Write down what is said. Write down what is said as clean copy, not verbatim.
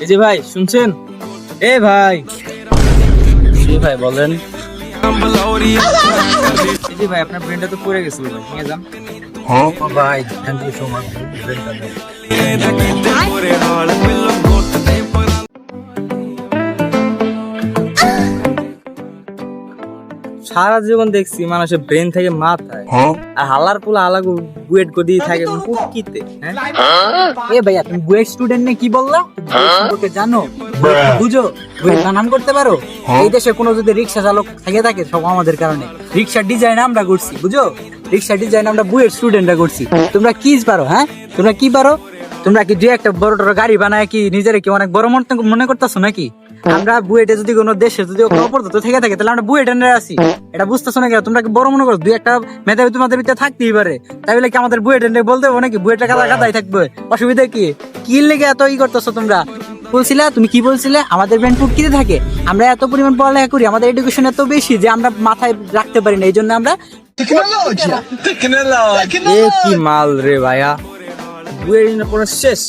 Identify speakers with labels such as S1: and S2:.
S1: জি ভাই শুনছেন? এ ভাই, জি ভাই বলেন। জি ভাই, আপনার ব্রেনটা তো পড়ে গেছিল ভাই, নিয়ে যান।
S2: হ্যাঁ ভাই, থ্যাংক ইউ সো মাচ।
S1: সারা জীবন দেখছি মানুষের ব্রেন থেকে মাথায়, আর হালার পোলা হালাগু বুয়েট গদি থাকে কুটকিতে। হ্যাঁ
S3: এ ভাইয়া, তুমি বুয়েট স্টুডেন্ট নে কি বললা? বুয়েট সম্পর্কে জানো? বুঝো? বুয়েট বানান করতে পারো? এই দেশে কোনো যদি রিক্সা চালক থেকে থাকে সব আমাদের কারণে। রিক্সার ডিজাইন আমরা করছি, বুঝো? রিক্সার ডিজাইন আমরা বুয়েট স্টুডেন্টরা করছি। তোমরা কি পারো? হ্যাঁ, তোমরা কি পারো? তোমরা কি যে একটা বড় বড় গাড়ি বানায় কি নিজের কি অনেক বড় মনে করতেছো নাকি? আমরা বুয়েটে যদি কোনো দেশে যদি অপরত থেকে থাকে তাহলে আমরা বুয়েট এনে আছি, এটা বুঝতেছো না কেন? তোমরা কি বড় মনে করো? দুই একটা মেধাবী তোমাদের ভিতরে থাকতেই পারে, তাই বলে কি আমাদের বুয়েট এনে বলতে হবে নাকি? বুয়েটটা কাদাই থাকবে, অসুবিধা কি? কি লেগে এত করতেছো তোমরা? বলছিলে, তুমি কি বলছিলে? আমাদের ব্রেন ফুটকিতে থাকে। আমরা এত পরিমাণ পড়ালেখা করি, আমাদের এডুকেশন এত বেশি যে আমরা মাথায় রাখতে পারি না, এই জন্য আমরা
S1: এ কি মাল রে ভাইয়া, বুয়েট পড়া শেষ